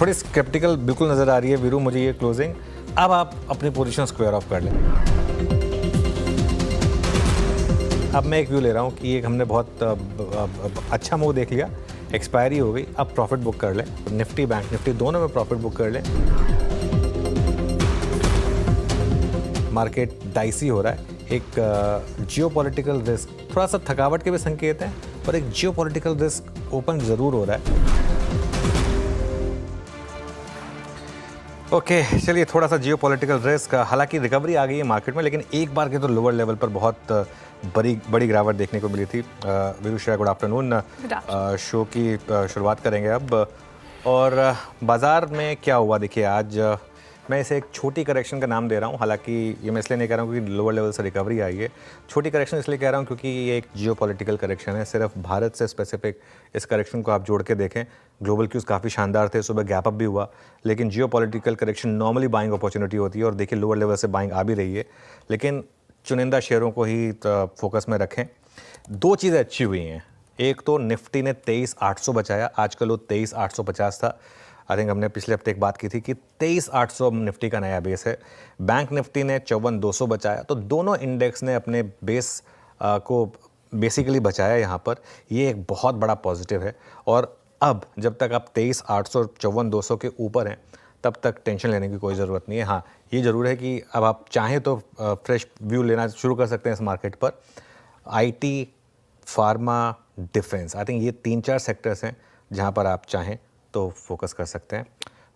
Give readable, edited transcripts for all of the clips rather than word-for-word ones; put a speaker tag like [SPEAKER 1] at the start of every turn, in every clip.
[SPEAKER 1] थोड़ी स्केप्टिकल बिल्कुल नज़र आ रही है वीरू मुझे ये क्लोजिंग। अब आप अपनी पोजीशन स्क्वायर ऑफ कर लें। अब मैं एक व्यू ले रहा हूँ कि एक हमने बहुत अच्छा मूव देख लिया, एक्सपायरी हो गई, अब प्रॉफिट बुक कर लें। निफ्टी बैंक निफ्टी दोनों में प्रॉफिट बुक कर लें। मार्केट डाइसी हो रहा है, एक जियोपॉलिटिकल रिस्क, थोड़ा सा थकावट के भी संकेत हैं, पर एक जियोपॉलिटिकल रिस्क ओपन ज़रूर हो रहा है। ओके चलिए, थोड़ा सा जियोपॉलिटिकल रिस्क, हालांकि रिकवरी आ गई है मार्केट में, लेकिन एक बार के तो लोअर लेवल पर बहुत बड़ी गिरावट देखने को मिली थी। Veeru Shreya, good afternoon. Show की शुरुआत करेंगे अब, और बाज़ार में क्या हुआ देखिए आज। मैं इसे एक छोटी करेक्शन का नाम दे रहा हूँ, हालांकि ये मैं इसलिए नहीं कह रहा हूँ क्योंकि लोअर लेवल से रिकवरी आई है। छोटी करेक्शन इसलिए कह रहा हूँ क्योंकि ये एक जियोपॉलिटिकल करेक्शन है, सिर्फ भारत से स्पेसिफिक इस करेक्शन को आप जोड़ के देखें। ग्लोबल क्यूज़ काफ़ी शानदार थे, सुबह गैप अप भी हुआ, लेकिन geopolitical correction normally buying opportunity होती है, और देखिए लोअर लेवल से बाइंग आ भी रही है, लेकिन चुनिंदा शेयरों को ही फोकस में रखें। दो चीज़ें अच्छी हुई हैं, एक तो निफ्टी ने 23,800 बचाया, आजकल वो 23,850 था। आई थिंक हमने पिछले हफ्ते एक बात की थी कि 23,800 निफ्टी का नया बेस है। बैंक निफ्टी ने 54,200 बचाया, तो दोनों इंडेक्स ने अपने बेस को बेसिकली बचाया यहाँ पर। ये एक बहुत बड़ा पॉजिटिव है, और अब जब तक आप 23,800 54,200 के ऊपर हैं तब तक टेंशन लेने की कोई ज़रूरत नहीं है। हाँ, ये ज़रूर है कि अब आप चाहें तो फ्रेश व्यू लेना शुरू कर सकते हैं इस मार्केट पर। IT, pharma, defence, I think ये 3-4 सेक्टर्स हैं जहाँ पर आप चाहें तो फोकस कर सकते हैं।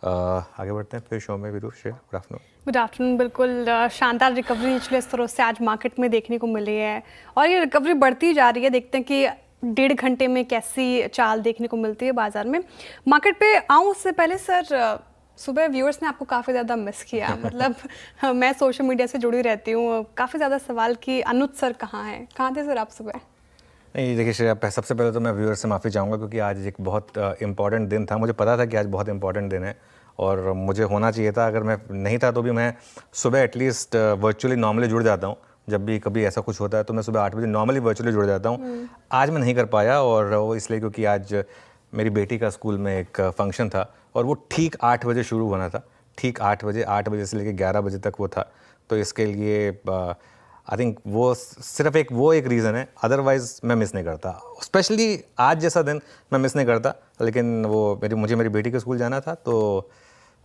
[SPEAKER 1] आगे बढ़ते हैं फिर शो में। Veeru Shreya, good afternoon.
[SPEAKER 2] Good afternoon. बिल्कुल शानदार रिकवरी निचले स्तरों से आज मार्केट में देखने को मिली है, और ये रिकवरी बढ़ती जा रही है। देखते हैं कि 1.5 घंटे में कैसी चाल देखने को मिलती है बाजार में। मार्केट पे आऊँ उससे पहले सर, सुबह व्यूअर्स ने आपको काफ़ी ज़्यादा मिस किया। मतलब मैं सोशल मीडिया से जुड़ी रहती हूँ, काफ़ी ज़्यादा सवाल कि अनुज सर कहाँ हैं, कहाँ थे सर आप सुबह?
[SPEAKER 1] नहीं देखिए श्रेया, सबसे पहले तो मैं व्यूअर से माफ़ी चाहूँगा क्योंकि आज एक बहुत इंपॉर्टेंट दिन था। मुझे पता था कि आज बहुत इंपॉर्टेंट दिन है और मुझे होना चाहिए था। अगर मैं नहीं था तो भी मैं सुबह एटलीस्ट वर्चुअली नॉर्मली जुड़ जाता हूँ। जब भी कभी ऐसा कुछ होता है तो मैं सुबह 8 बजे नॉर्मली वर्चुअली जुड़ जाता हूँ। आज मैं नहीं कर पाया, और वो इसलिए क्योंकि आज मेरी बेटी का स्कूल में एक फंक्शन था, और वो ठीक 8 बजे शुरू होना था। ठीक 8 बजे से लेकर 11 बजे तक वो था। तो इसके लिए आई थिंक वो सिर्फ एक रीज़न है, अदरवाइज़ मैं मिस नहीं करता। स्पेशली आज जैसा दिन मैं मिस नहीं करता, लेकिन वो मुझे मेरी बेटी के स्कूल जाना था, तो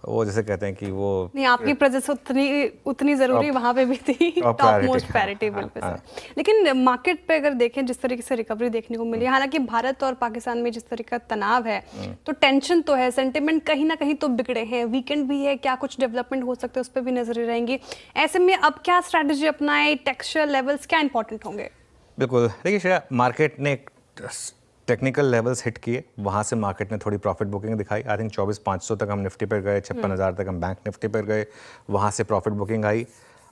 [SPEAKER 1] वो जैसे कहते हैं कि वो
[SPEAKER 2] नहीं, आपकी प्रेजेंस उतनी ज़रूरी वहाँ पे भी थी, टॉप मोस्ट प्रायोरिटी बिल्कुल सर। लेकिन मार्केट पे अगर देखें जिस तरीके से रिकवरी देखने को मिली, हालांकि भारत और पाकिस्तान में जिस तरीके का तनाव है, तो टेंशन तो है, सेंटिमेंट कहीं ना कहीं तो बिगड़े हैं, वीकेंड भी है, क्या कुछ डेवलपमेंट हो सकते हैं उस पर भी नजरें रहेंगी। ऐसे में अब क्या स्ट्रैटेजी अपनाए, टेक्सचर लेवल्स क्या इंपॉर्टेंट होंगे?
[SPEAKER 1] बिल्कुल, देखिए श्रेया, मार्केट ने टेक्निकल लेवल्स हिट किए, वहाँ से मार्केट ने थोड़ी प्रॉफिट बुकिंग दिखाई। आई थिंक 24,500 तक हम निफ्टी पर गए, 56,000 तक हम बैंक निफ्टी पर गए, वहाँ से प्रॉफिट बुकिंग आई।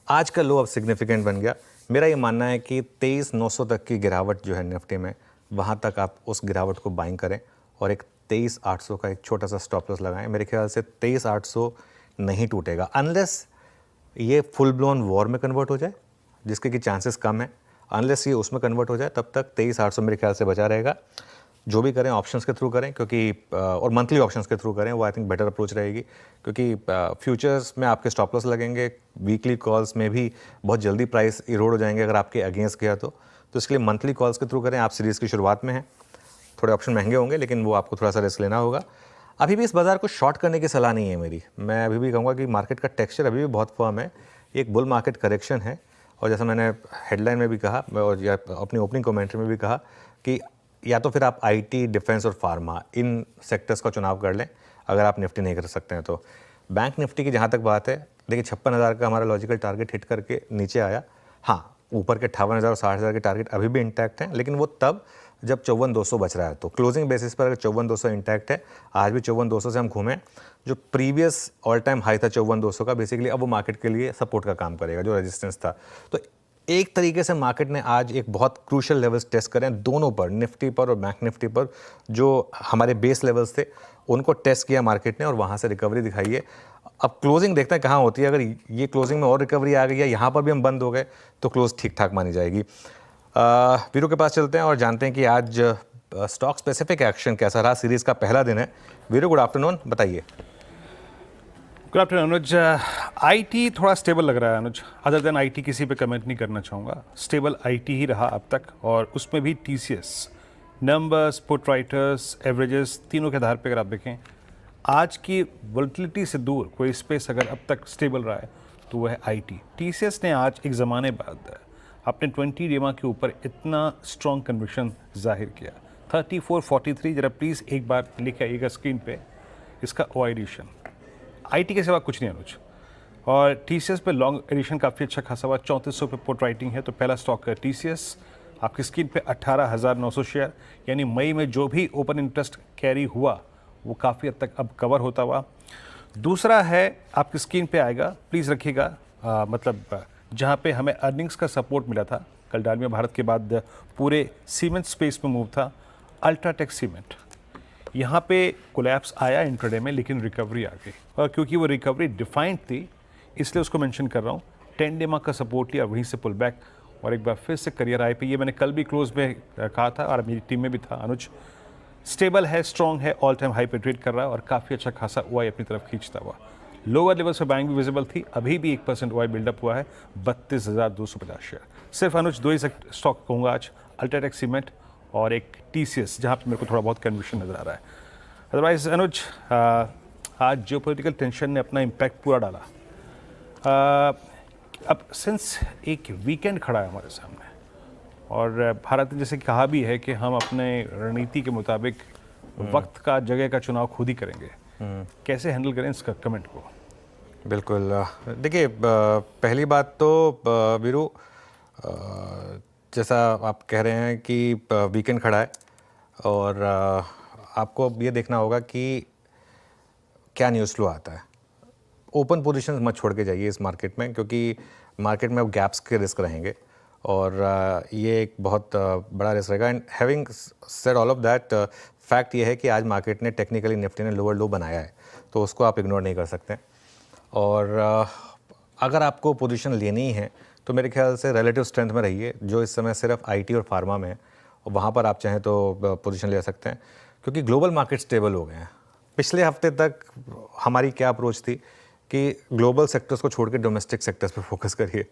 [SPEAKER 1] आज का लो अब सिग्निफिकेंट बन गया। मेरा ये मानना है कि 23,900 तक की गिरावट जो है निफ्टी में, वहाँ तक आप उस गिरावट को बाइंग करें, और एक 23,800 का एक छोटा सा स्टॉप लॉस लगाएं। मेरे ख्याल से 23,800 नहीं टूटेगा अनलेस ये फुल ब्लोन वॉर में कन्वर्ट हो जाए, जिसके कि चांसेस कम है। अनलेस ये उसमें कन्वर्ट हो जाए तब तक 23,800 मेरे ख्याल से बचा रहेगा। जो भी करें ऑप्शंस के थ्रू करें, क्योंकि और मंथली ऑप्शंस के थ्रू करें, वो आई थिंक बेटर अप्रोच रहेगी, क्योंकि फ्यूचर्स में आपके स्टॉप लॉस लगेंगे, वीकली कॉल्स में भी बहुत जल्दी प्राइस इरोड हो जाएंगे अगर आपके अगेंस्ट गया तो इसके लिए मंथली कॉल्स के थ्रू करें। आप सीरीज़ की शुरुआत में हैं, थोड़े ऑप्शन महंगे होंगे, लेकिन वो आपको थोड़ा सा रिस्क लेना होगा। अभी भी इस बाज़ार को शॉर्ट करने की सलाह नहीं है मेरी। मैं अभी भी कहूँगा कि मार्केट का टेक्सचर अभी भी बहुत फर्म है, एक बुल मार्केट करेक्शन है, और जैसा मैंने हेडलाइन में भी कहा और या अपनी ओपनिंग कमेंट्री में भी कहा कि या तो फिर आप आईटी, डिफेंस और फार्मा, इन सेक्टर्स का चुनाव कर लें अगर आप निफ्टी नहीं कर सकते हैं तो। बैंक निफ्टी की जहाँ तक बात है, देखिए 56,000 का हमारा लॉजिकल टारगेट हिट करके नीचे आया। हाँ, ऊपर के 58,000 और 60,000 के टारगेट अभी भी इंटैक्ट हैं, लेकिन वो तब जब 54,200 बच रहा है। तो क्लोजिंग बेसिस पर अगर 54,200 इंटैक्ट है, आज भी 54,200 से हम घूमें, जो प्रीवियस ऑल टाइम हाई था 54,200 का, बेसिकली अब वो मार्केट के लिए सपोर्ट का काम करेगा, जो रेजिस्टेंस था। तो एक तरीके से मार्केट ने आज एक बहुत क्रूशियल लेवल्स टेस्ट करें दोनों पर, निफ्टी पर और बैंक निफ्टी पर। जो हमारे बेस लेवल्स थे उनको टेस्ट किया मार्केट ने, और वहाँ से रिकवरी दिखाई है। अब क्लोजिंग देखते हैं कहाँ होती है। अगर ये क्लोजिंग में और रिकवरी आ गई है, यहाँ पर भी हम बंद हो गए, तो क्लोज ठीक ठाक मानी जाएगी। वीरू के पास चलते हैं और जानते हैं कि आज स्टॉक स्पेसिफिक एक्शन कैसा रहा। सीरीज़ का पहला दिन है। वीरू, गुड आफ्टरनून, बताइए।
[SPEAKER 3] Good afternoon Anuj. आईटी थोड़ा स्टेबल लग रहा है अनुज। अदर देन आईटी किसी पे कमेंट नहीं करना चाहूँगा। स्टेबल आईटी ही रहा अब तक, और उसमें भी TCS numbers, put writers, averages, तीनों के आधार पे अगर आप देखें, आज की वोलेटिलिटी से दूर कोई स्पेस अगर अब तक स्टेबल रहा है तो वह है आईटी। टीसीएस ने आज एक ज़माने बाद अपने 20 डेमा के ऊपर इतना स्ट्रॉन्ग कन्विक्शन जाहिर किया। 3443 जरा प्लीज़ एक बार लिखे आइएगा स्क्रीन पे इसका ओ एडिशन। आईटी के सिवा कुछ नहीं अनुज। और टीसीएस पे लॉन्ग एडिशन काफ़ी अच्छा खासा हुआ, 3400 पे पुट राइटिंग है। तो पहला स्टॉक है टीसीएस, आपकी स्क्रीन पे 18,900 शेयर, यानी मई में जो भी ओपन इंटरेस्ट कैरी हुआ वो काफ़ी हद तक अब कवर होता हुआ। दूसरा है आपकी स्क्रीन पे आएगा, प्लीज़ रखिएगा, मतलब जहाँ पे हमें अर्निंग्स का सपोर्ट मिला था कल डालमिया भारत के बाद पूरे सीमेंट स्पेस में मूव था, अल्ट्राटेक सीमेंट। यहाँ पे कोलैप्स आया इंट्राडे में, लेकिन रिकवरी आ गई, और क्योंकि वो रिकवरी डिफाइंड थी इसलिए उसको मेंशन कर रहा हूँ। 10 डेमा का सपोर्ट लिया, वहीं से पुल बैक, और एक बार फिर से करियर हाई पे। ये मैंने कल भी क्लोज में कहा था और मेरी टीम में भी था अनुज। स्टेबल है, स्ट्रॉन्ग है, ऑल टाइम हाई पे ट्रेड कर रहा है और काफ़ी अच्छा खासा ओआई अपनी तरफ खींचता हुआ। लोअर लेवल से बैंक भी विजिबल थी, अभी भी 1% ओआई बिल्डअप हुआ है, 32,250 शेयर। सिर्फ अनुज दो ही स्टॉक कहूँगा आज, अल्ट्राटेक सीमेंट और एक टीसीएस, जहाँ पे मेरे को थोड़ा बहुत कन्विक्शन नज़र आ रहा है। अदरवाइज अनुज आज जियोपॉलिटिकल टेंशन ने अपना इम्पैक्ट पूरा डाला। अब सिंस एक वीकेंड खड़ा है हमारे सामने, और भारत ने जैसे कहा भी है कि हम अपने रणनीति के मुताबिक वक्त का, जगह का चुनाव खुद ही करेंगे। कैसे हैंडल करें इसका कमेंट को?
[SPEAKER 1] बिल्कुल, देखिए पहली बात तो वीरू, जैसा आप कह रहे हैं कि वीकेंड खड़ा है, और आपको अब ये देखना होगा कि क्या न्यूज़ फ्लो आता है। ओपन पोजीशंस मत छोड़ के जाइए इस मार्केट में, क्योंकि मार्केट में अब गैप्स के रिस्क रहेंगे, और ये एक बहुत बड़ा रिस्क रहेगा। And having said all of that, fact ये है कि आज मार्केट ने टेक्निकली निफ्टी ने लोअर लो बनाया है, तो उसको आप इग्नोर नहीं कर सकते। और अगर आपको पोजीशन लेनी है तो मेरे ख्याल से रिलेटिव स्ट्रेंथ में रहिए, जो इस समय सिर्फ आईटी और फार्मा में है, और वहाँ पर आप चाहें तो पोजीशन ले सकते हैं, क्योंकि ग्लोबल मार्केट स्टेबल हो गए हैं। पिछले हफ्ते तक हमारी क्या अप्रोच थी कि ग्लोबल सेक्टर्स को छोड़ के डोमेस्टिक सेक्टर्स पे फोकस करिए।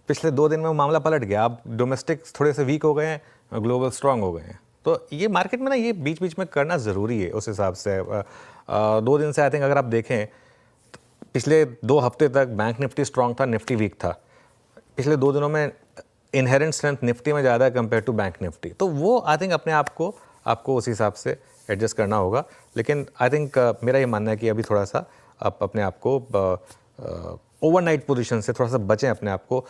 [SPEAKER 1] पिछले 2 दिन में मामला पलट गया, अब डोमेस्टिक थोड़े से वीक हो गए हैं, ग्लोबल स्ट्रांग हो गए हैं। तो ये मार्केट में ना, ये बीच बीच में करना ज़रूरी है उस हिसाब से। 2 दिन से आई थिंक अगर आप देखें, पिछले 2 हफ्ते तक बैंक निफ्टी स्ट्रांग था, निफ्टी वीक था। पिछले 2 दिनों में इनहेरेंट स्ट्रेंथ निफ्टी में ज़्यादा है कंपेयर टू बैंक निफ्टी, तो वो आई थिंक अपने आप को आपको उस हिसाब से एडजस्ट करना होगा। लेकिन आई थिंक मेरा ये मानना है कि अभी थोड़ा सा आप अपने आप को ओवरनाइट पोजीशन से थोड़ा सा बचें अपने आप को।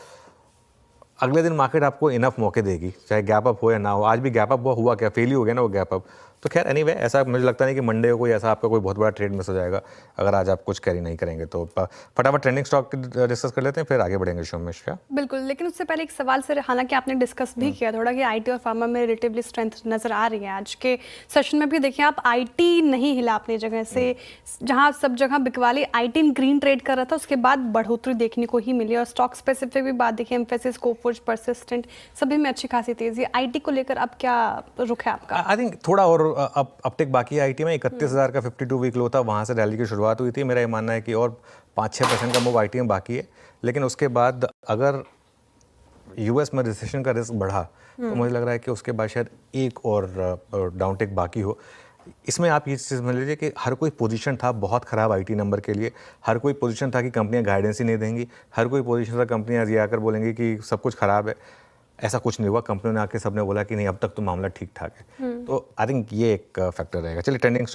[SPEAKER 1] अगले दिन मार्केट आपको इनफ मौके देगी, चाहे गैप अप हो या ना हो। आज भी गैप अप हुआ क्या, फेल ही हो गया ना वो गैप अप। तो खैर एनीवे, ऐसा मुझे लगता नहीं कि मंडे को कोई ऐसा आपका कोई बहुत बड़ा ट्रेड मिस हो जाएगा अगर आज आप कुछ कैरी नहीं करेंगे। तो फटाफट ट्रेंडिंग स्टॉक डिस्कस कर लेते हैं, फिर आगे बढ़ेंगे शो में। क्या
[SPEAKER 2] बिल्कुल, लेकिन उससे पहले एक सवाल सर, हालांकि आपने डिस्कस भी किया थोड़ा कि आईटी और फार्मा में रिलेटिवली स्ट्रेंथ नज़र आ रही है। आज के सेशन में भी देखिए आप, आईटी नहीं हिला अपनी जगह से। जहां सब जगह बिकवाली आईटी ग्रीन ट्रेड कर रहा था, उसके बाद बढ़ोतरी देखने को ही मिली। और स्टॉक स्पेसिफिक भी बात देखिए, एम्फेसिस, कोफोर्ज, परसिस्टेंट, सभी में अच्छी खासी तेजी। आईटी को लेकर अब क्या रुख है आपका?
[SPEAKER 1] आई थिंक थोड़ा और अपटेक बाकी है आईटी में। 31,000 का 52 वीक लो था, वहाँ से रैली की शुरुआत हुई थी। मेरा ये मानना है कि और 5-6% का मूव आईटी में बाकी है। लेकिन उसके बाद अगर यूएस में रिसेशन का रिस्क बढ़ा तो मुझे लग रहा है कि उसके बाद शायद एक और डाउनटेक बाकी हो। इसमें आप ये चीज़ समझ लीजिए कि हर कोई पोजीशन था बहुत ख़राब आईटी नंबर के लिए। हर कोई पोजीशन था कि कंपनियां गाइडेंस ही नहीं देंगी। हर कोई पोजीशन था कंपनियां ये आकर बोलेंगी कि सब कुछ ख़राब है। ऐसा कुछ नहीं हुआ, कंपनियों ने आके सबने बोला कि नहीं अब तक तो मामला ठीक ठाक है। तो आई थिंक ये एक फैक्टर रहेगा। चलिए ट्रेंडिंग